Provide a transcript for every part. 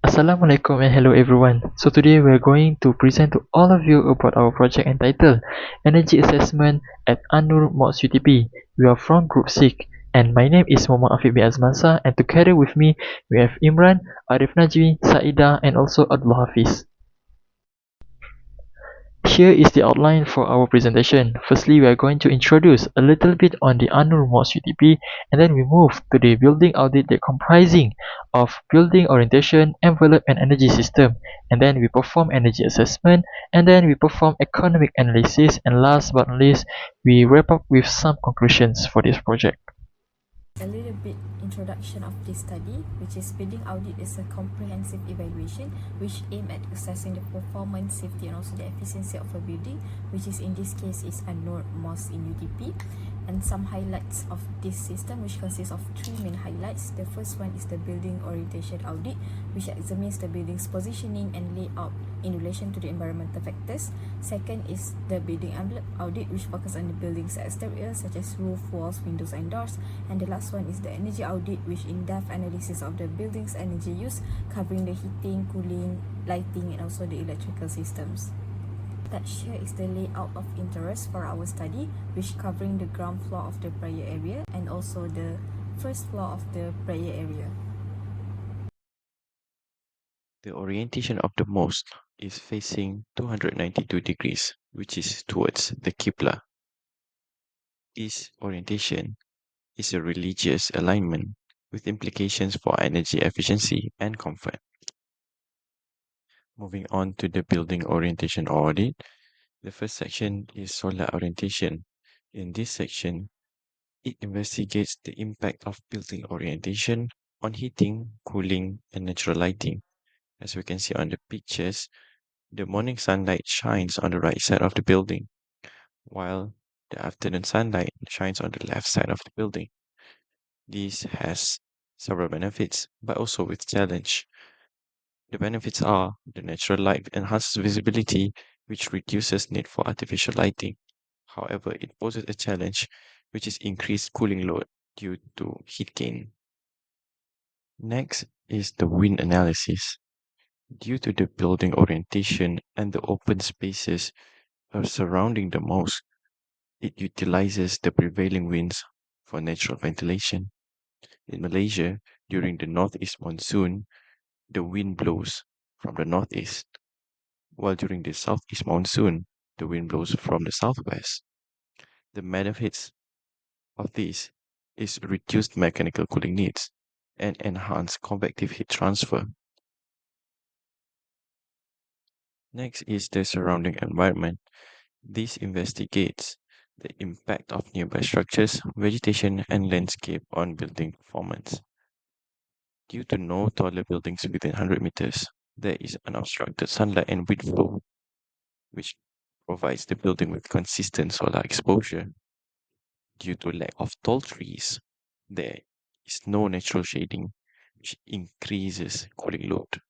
Assalamualaikum and hello everyone. So today we are going to present to all of you about our project entitled Energy Assessment at An-Nur Mosque UTP. We are from Group 6 and my name is Muhammad Afiq bin Azmansah and together with me we have Imran, Ariff, Najmi, Sa'eidah and also Abdullah Hafeez. Here is the outline for our presentation. Firstly, we are going to introduce a little bit on the An-Nur Mosque UTP and then we move to the building audit that comprising of building orientation, envelope and energy system. And then we perform energy assessment and then we perform economic analysis and last but not least, we wrap up with some conclusions for this project. A little bit introduction of this study, which is building audit is a comprehensive evaluation which aim at assessing the performance, safety and also the efficiency of a building, which is in this case is An-Nur Mosque in UTP. And some highlights of this system, which consists of three main highlights. The first one is the building orientation audit, which examines the building's positioning and layout in relation to the environmental factors. Second is the building envelope audit, which focuses on the building's exterior such as roof, walls, windows and doors. And the last one is the energy audit, which in-depth analysis of the building's energy use, covering the heating, cooling, lighting and also the electrical systems. Attached here is the layout of interest for our study, which covering the ground floor of the prayer area and also the first floor of the prayer area. The orientation of the mosque is facing 292 degrees, which is towards the Qibla. This orientation is a religious alignment with implications for energy efficiency and comfort. Moving on to the building orientation audit, the first section is solar orientation. In this section, it investigates the impact of building orientation on heating, cooling, and natural lighting. As we can see on the pictures, the morning sunlight shines on the right side of the building, while the afternoon sunlight shines on the left side of the building. This has several benefits, but also with challenge. The benefits are the natural light enhances visibility, which reduces need for artificial lighting. However, it poses a challenge, which is increased cooling load due to heat gain. Next is the wind analysis. Due to the building orientation and the open spaces surrounding the mosque, it utilizes the prevailing winds for natural ventilation. In Malaysia, during the northeast monsoon, the wind blows from the northeast, while during the southeast monsoon, the wind blows from the southwest. The benefits of this is reduced mechanical cooling needs and enhanced convective heat transfer. Next is the surrounding environment. This investigates the impact of nearby structures, vegetation, and landscape on building performance. Due to no taller buildings within 100 meters, there is unobstructed sunlight and wind flow, which provides the building with consistent solar exposure. Due to lack of tall trees, there is no natural shading, which increases cooling load.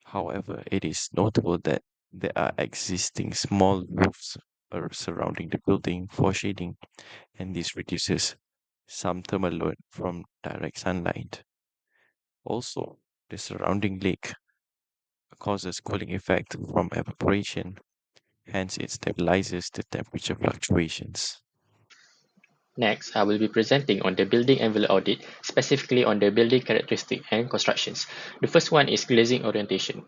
However, it is notable that there are existing small roofs surrounding the building for shading, and this reduces some thermal load from direct sunlight. Also, the surrounding lake causes cooling effect from evaporation, hence it stabilizes the temperature fluctuations. Next, I will be presenting on the building envelope audit, specifically on the building characteristic and constructions. The first one is glazing orientation.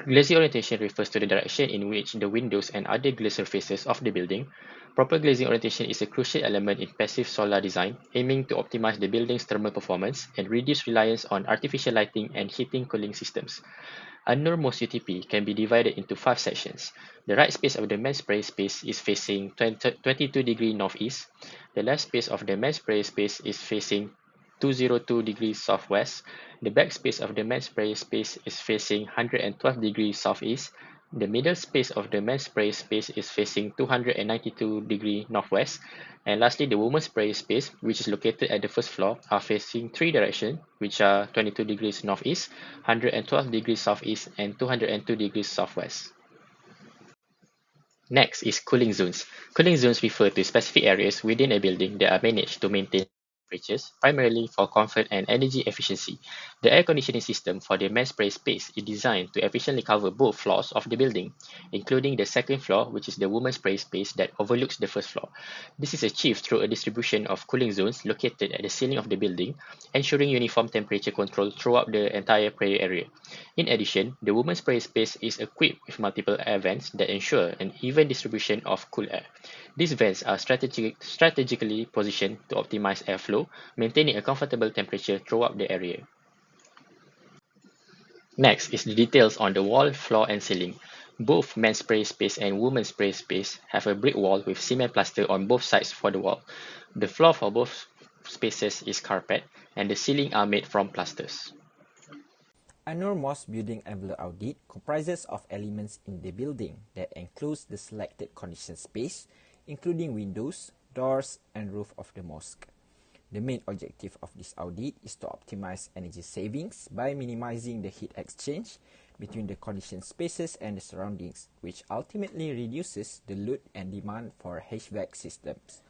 Glazing orientation refers to the direction in which the windows and other glaze surfaces of the building. Proper glazing orientation is a crucial element in passive solar design, aiming to optimize the building's thermal performance and reduce reliance on artificial lighting and heating cooling systems. An-Nur Mosque UTP can be divided into 5 sections. The right space of the men's prayer space is facing 22 degree northeast. The left space of the men's prayer space is facing 202 degrees southwest. The back space of the men's prayer space is facing 112 degrees southeast. The middle space of the men's prayer space is facing 292 degrees northwest. And lastly, the women's prayer space, which is located at the first floor, are facing 3 directions, which are 22 degrees northeast, 112 degrees southeast, and 202 degrees southwest. Next is cooling zones. Cooling zones refer to specific areas within a building that are managed to maintain temperatures, primarily for comfort and energy efficiency. The air conditioning system for the mass spray space is designed to efficiently cover both floors of the building, including the second floor, which is the women's spray space that overlooks the first floor. This is achieved through a distribution of cooling zones located at the ceiling of the building, ensuring uniform temperature control throughout the entire prayer area. In addition, the women's prayer space is equipped with multiple air vents that ensure an even distribution of cool air. These vents are strategically positioned to optimize airflow, maintaining a comfortable temperature throughout the area. Next is the details on the wall, floor, and ceiling. Both men's spray space and women's spray space have a brick wall with cement plaster on both sides for the wall. The floor for both spaces is carpet, and the ceiling are made from plasters. An-Nur Mosque building envelope audit comprises of elements in the building that includes the selected condition space, including windows, doors, and roof of the mosque. The main objective of this audit is to optimize energy savings by minimizing the heat exchange between the conditioned spaces and the surroundings, which ultimately reduces the load and demand for HVAC systems.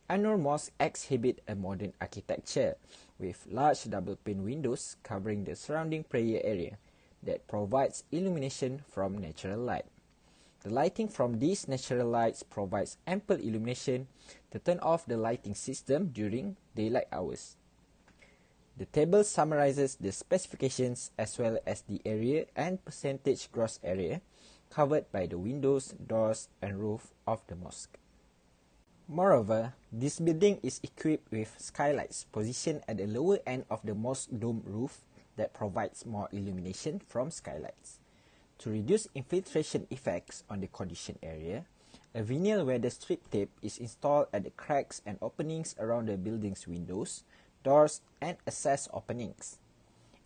An-Nur Mosque exhibits a modern architecture with large double-pane windows covering the surrounding prayer area that provides illumination from natural light. The lighting from these natural lights provides ample illumination to turn off the lighting system during daylight hours. The table summarizes the specifications as well as the area and percentage gross area covered by the windows, doors, and roof of the mosque. Moreover, this building is equipped with skylights positioned at the lower end of the mosque dome roof that provides more illumination from skylights. To reduce infiltration effects on the conditioned area, a vinyl weather strip tape is installed at the cracks and openings around the building's windows, doors, and access openings.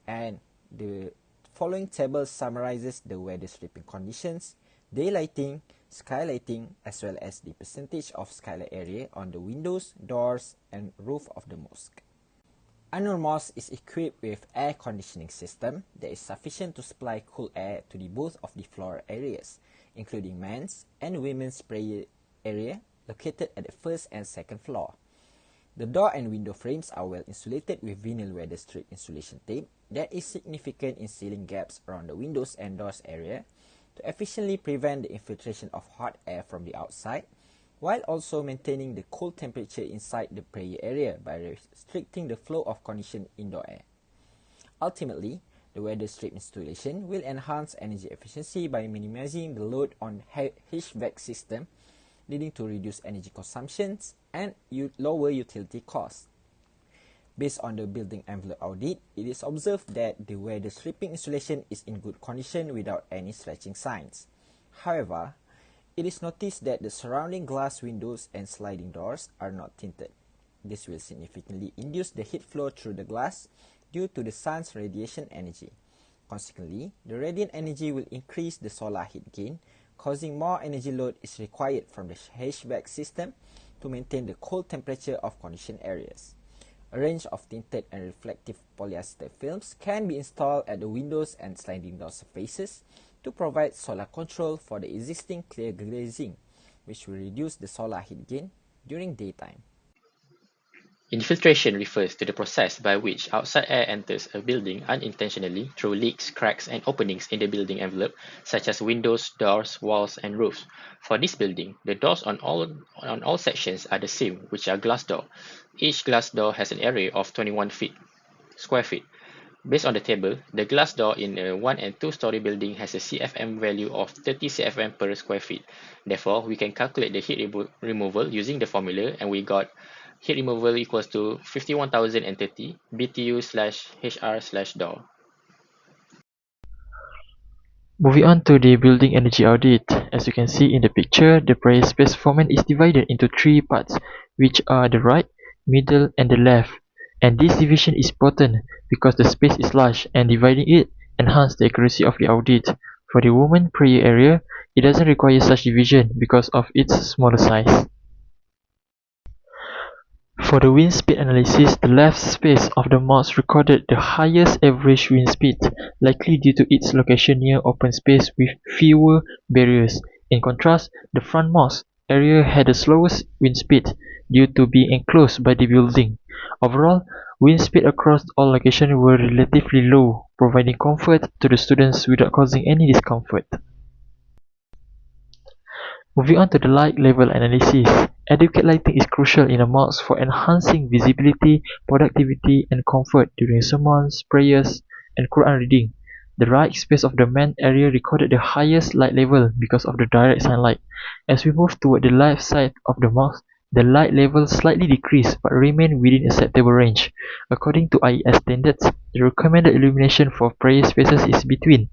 And the following table summarizes the weather stripping conditions, daylighting, skylighting, as well as the percentage of skylight area on the windows, doors, and roof of the mosque. An-Nur Mosque is equipped with air conditioning system that is sufficient to supply cool air to the both of the floor areas, including men's and women's prayer area located at the first and second floor. The door and window frames are well insulated with vinyl weather strip insulation tape that is significant in sealing gaps around the windows and doors area to efficiently prevent the infiltration of hot air from the outside, while also maintaining the cool temperature inside the prayer area by restricting the flow of conditioned indoor air. Ultimately, the weather strip installation will enhance energy efficiency by minimizing the load on HVAC system, leading to reduced energy consumptions and lower utility costs. Based on the building envelope audit, it is observed that the weather stripping insulation is in good condition without any stretching signs. However, it is noticed that the surrounding glass windows and sliding doors are not tinted. This will significantly induce the heat flow through the glass due to the sun's radiation energy. Consequently, the radiant energy will increase the solar heat gain, causing more energy load is required from the HVAC system to maintain the cold temperature of conditioned areas. A range of tinted and reflective polyester films can be installed at the windows and sliding door surfaces to provide solar control for the existing clear glazing, which will reduce the solar heat gain during daytime. Infiltration refers to the process by which outside air enters a building unintentionally through leaks, cracks, and openings in the building envelope, such as windows, doors, walls, and roofs. For this building, the doors on all sections are the same, which are glass door. Each glass door has an area of 21 square feet. Based on the table, the glass door in a 1 and 2 story building has a CFM value of 30 CFM per square feet. Therefore, we can calculate the heat removal using the formula, and we got heat removal equals to 51,030 BTU/HR/door. Moving on to the building energy audit. As you can see in the picture, the prayer space format is divided into 3 parts, which are the right, middle, and the left. And this division is important because the space is large and dividing it enhances the accuracy of the audit. For the women prayer area, it doesn't require such division because of its smaller size. For the wind speed analysis, the left space of the mosque recorded the highest average wind speed, likely due to its location near open space with fewer barriers. In contrast, the front mosque area had the slowest wind speed due to being enclosed by the building. Overall, wind speed across all locations were relatively low, providing comfort to the students without causing any discomfort. Moving on to the light level analysis, adequate lighting is crucial in a mosque for enhancing visibility, productivity, and comfort during sermons, prayers, and Quran reading. The right space of the main area recorded the highest light level because of the direct sunlight. As we move toward the left side of the mosque, the light level slightly decreased but remained within acceptable range. According to IES standards, the recommended illumination for prayer spaces is between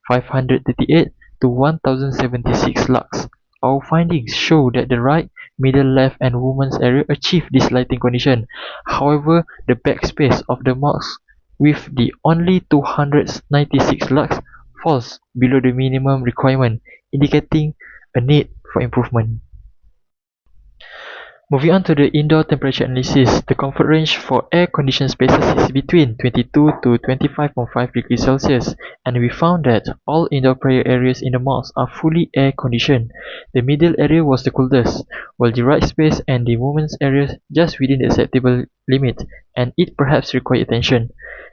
538 to 1076 lux. Our findings show that the right, middle left and women's area achieve this lighting condition. However, the backspace of the mosque with the only 296 lux falls below the minimum requirement, indicating a need for improvement. Moving on to the indoor temperature analysis, the comfort range for air-conditioned spaces is between 22 to 25.5 degrees Celsius, and we found that all indoor prayer areas in the mosque are fully air-conditioned. The middle area was the coolest, while the right space and the women's area just within the acceptable limit, and it perhaps required attention.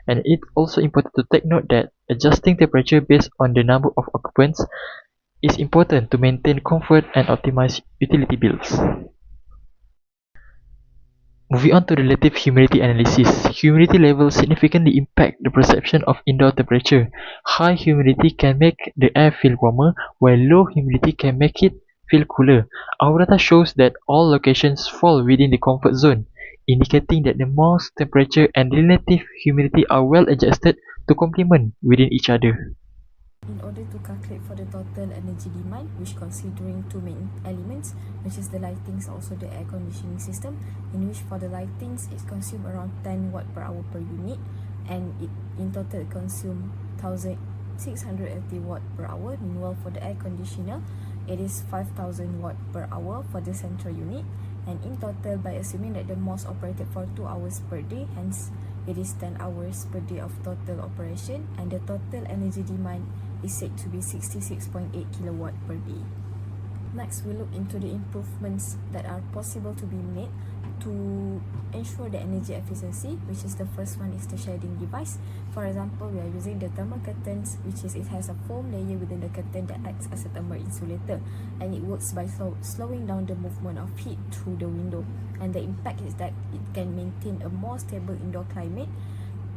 And it's also important to take note that adjusting temperature based on the number of occupants is important to maintain comfort and optimize utility bills. Moving on to relative humidity analysis, humidity levels significantly impact the perception of indoor temperature. High humidity can make the air feel warmer, while low humidity can make it feel cooler. Our data shows that all locations fall within the comfort zone, indicating that the mosque temperature and relative humidity are well adjusted to complement within each other. In order to calculate for the total energy demand, which considering two main elements, which is the lightings and also the air conditioning system, in which for the lightings it consumes around 10 watt per hour per unit, and it in total it consumes 1680 watt per hour. Meanwhile, for the air conditioner, it is 5000 watt per hour for the central unit, and in total, by assuming that the mosque operated for 2 hours per day, hence it is 10 hours per day of total operation, and the total energy demand is said to be 66.8 kilowatt per day. Next, we look into the improvements that are possible to be made to ensure the energy efficiency, which is the first one is the shading device. For example, we are using the thermal curtains, which is it has a foam layer within the curtain that acts as a thermal insulator, and it works by slowing down the movement of heat through the window. And the impact is that it can maintain a more stable indoor climate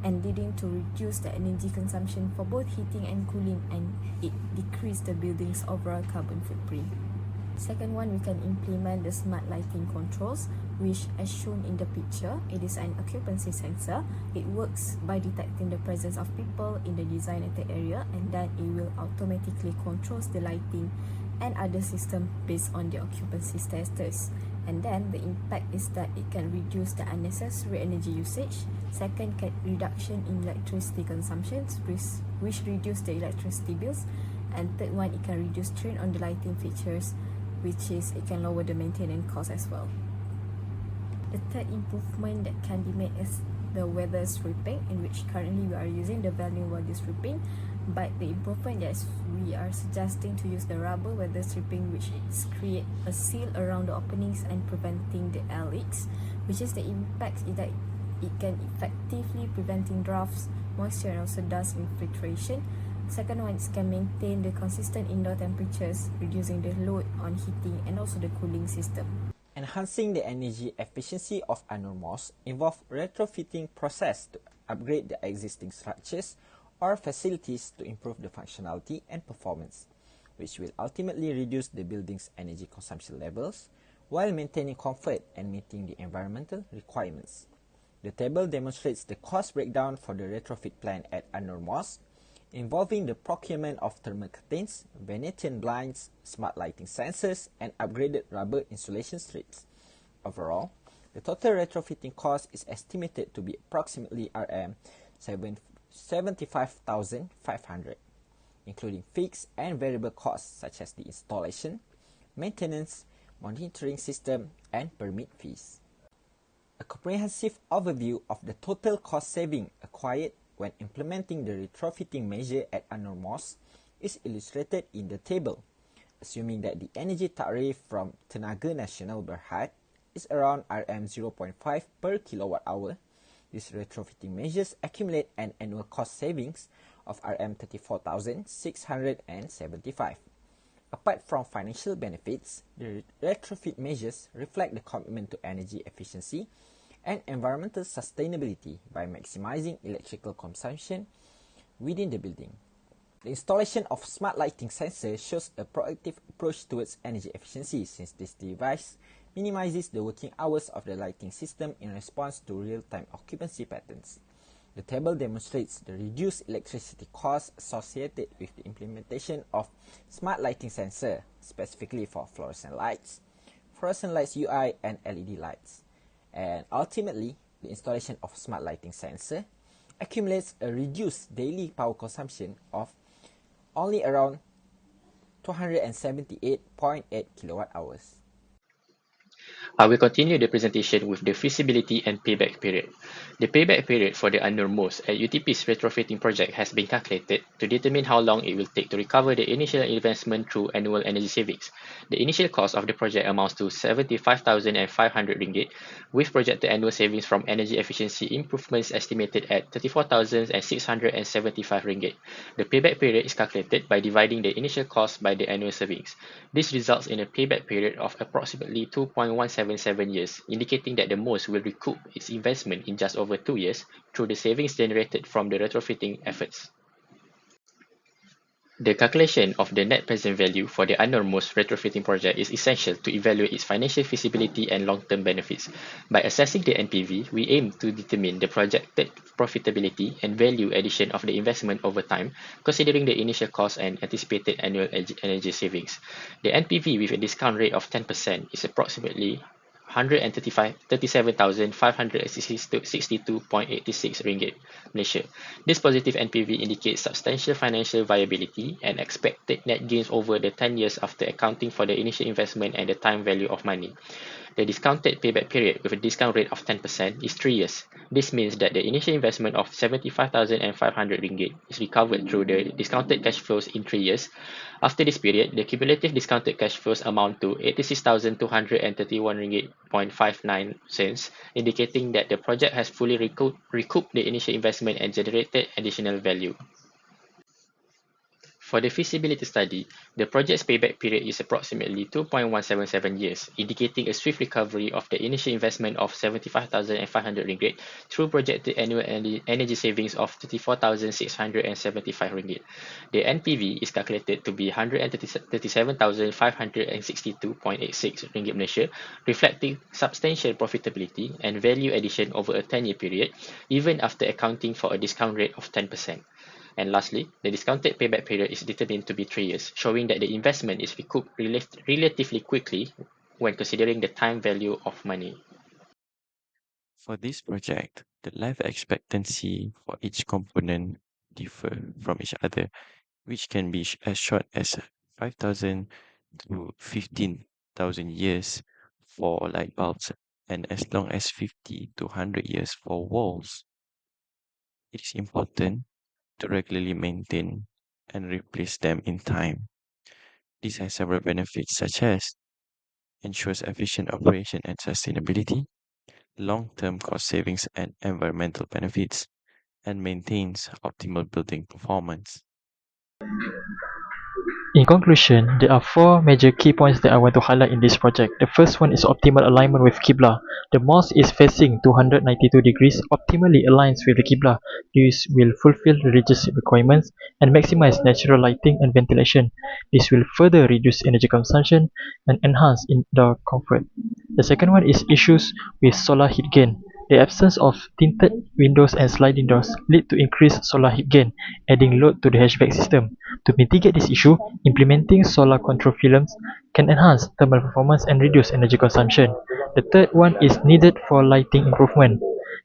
and leading to reduce the energy consumption for both heating and cooling, and it decrease the building's overall carbon footprint. Second one, we can implement the smart lighting controls, which as shown in the picture, it is an occupancy sensor. It works by detecting the presence of people in the designated area, and then it will automatically controls the lighting and other system based on the occupancy status. And then the impact is that it can reduce the unnecessary energy usage. Second, reduction in electricity consumption, which reduce the electricity bills. And third one, it can reduce strain on the lighting features, which is it can lower the maintenance cost as well. The third improvement that can be made is the weather stripping, in which currently we are using the volume weather stripping, but the improvement that we are suggesting to use the rubber weather stripping, which is create a seal around the openings and preventing the air leaks, which is the impact is that it can effectively preventing drafts, moisture and also dust infiltration. Second one is can maintain the consistent indoor temperatures, reducing the load on heating and also the cooling system. Enhancing the energy efficiency of An-Nur Mosque involves retrofitting process to upgrade the existing structures or facilities to improve the functionality and performance, which will ultimately reduce the building's energy consumption levels while maintaining comfort and meeting the environmental requirements. The table demonstrates the cost breakdown for the retrofit plan at An-Nur Mosque, involving the procurement of thermal curtains, Venetian blinds, smart lighting sensors, and upgraded rubber insulation strips. Overall, the total retrofitting cost is estimated to be approximately Rm 75,500, including fixed and variable costs such as the installation, maintenance, monitoring system, and permit fees. A comprehensive overview of the total cost saving acquired when implementing the retrofitting measure at An-Nur Mosque is illustrated in the table, assuming that the energy tariff from Tenaga Nasional Berhad is around Rm 0.5 per kilowatt hour, These retrofitting measures accumulate an annual cost savings of Rm 34,675. Apart from financial benefits, the retrofit measures reflect the commitment to energy efficiency and environmental sustainability by maximizing electrical consumption within the building. The installation of smart lighting sensor shows a proactive approach towards energy efficiency, since this device minimizes the working hours of the lighting system in response to real-time occupancy patterns. The table demonstrates the reduced electricity costs associated with the implementation of smart lighting sensor, specifically for fluorescent lights UI, and LED lights. And ultimately, the installation of smart lighting sensor accumulates a reduced daily power consumption of only around 278.8 kilowatt hours. I will continue the presentation with the feasibility and payback period. The payback period for the An-Nur Mosque at UTP's retrofitting project has been calculated to determine how long it will take to recover the initial investment through annual energy savings. The initial cost of the project amounts to RM75,500, with projected annual savings from energy efficiency improvements estimated at RM34,675. The payback period is calculated by dividing the initial cost by the annual savings. This results in a payback period of approximately 2.17 years, indicating that the mosque will recoup its investment in just over 2 years through the savings generated from the retrofitting efforts. The calculation of the net present value for the An-Nur Mosque retrofitting project is essential to evaluate its financial feasibility and long-term benefits. By assessing the NPV, we aim to determine the projected profitability and value addition of the investment over time, considering the initial cost and anticipated annual energy savings. The NPV with a discount rate of 10% is approximately RM137,562.86 Malaysia. This positive NPV indicates substantial financial viability and expected net gains over the 10 years after accounting for the initial investment and the time value of money. The discounted payback period with a discount rate of 10% is 3 years. This means that the initial investment of RM75,500 is recovered through the discounted cash flows in 3 years. After this period, the cumulative discounted cash flows amount to RM86,231.59, indicating that the project has fully recouped the initial investment and generated additional value. For the feasibility study, the project's payback period is approximately 2.177 years, indicating a swift recovery of the initial investment of RM75,500 through projected annual energy savings of RM34,675. The NPV is calculated to be RM137,562.86 Malaysia, reflecting substantial profitability and value addition over a 10-year period, even after accounting for a discount rate of 10%. And lastly, the discounted payback period is determined to be 3 years, showing that the investment is recouped relatively quickly when considering the time value of money. For this project, the life expectancy for each component differ from each other, which can be as short as 5,000 to 15,000 years for light bulbs and as long as 50 to 100 years for walls. It is important to regularly maintain and replace them in time. This has several benefits such as ensures efficient operation and sustainability, long-term cost savings and environmental benefits, and maintains optimal building performance. In conclusion, there are 4 major key points that I want to highlight in this project. The first one is optimal alignment with Qibla. The mosque is facing 292 degrees, optimally aligns with the Qibla. This will fulfill religious requirements and maximize natural lighting and ventilation. This will further reduce energy consumption and enhance indoor comfort. The second one is issues with solar heat gain. The absence of tinted windows and sliding doors lead to increased solar heat gain, adding load to the HVAC system. To mitigate this issue, implementing solar control films can enhance thermal performance and reduce energy consumption. The third one is needed for lighting improvement.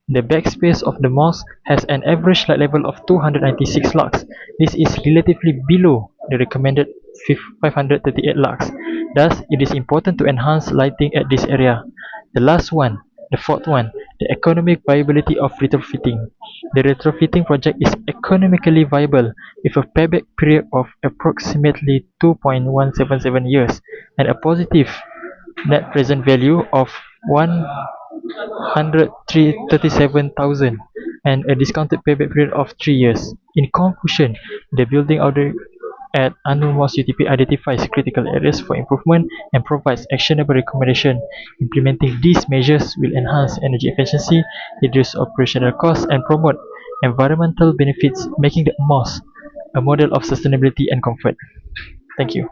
The backspace of the mosque has an average light level of 296 lux. This is relatively below the recommended 538 lux. Thus, it is important to enhance lighting at this area. The fourth one, the economic viability of retrofitting. The retrofitting project is economically viable with a payback period of approximately 2.177 years and a positive net present value of 137,000 and a discounted payback period of 3 years. In conclusion, the building audit at An-Nur Mosque UTP identifies critical areas for improvement and provides actionable recommendation. Implementing these measures will enhance energy efficiency, reduce operational costs, and promote environmental benefits, making the mosque a model of sustainability and comfort. Thank you.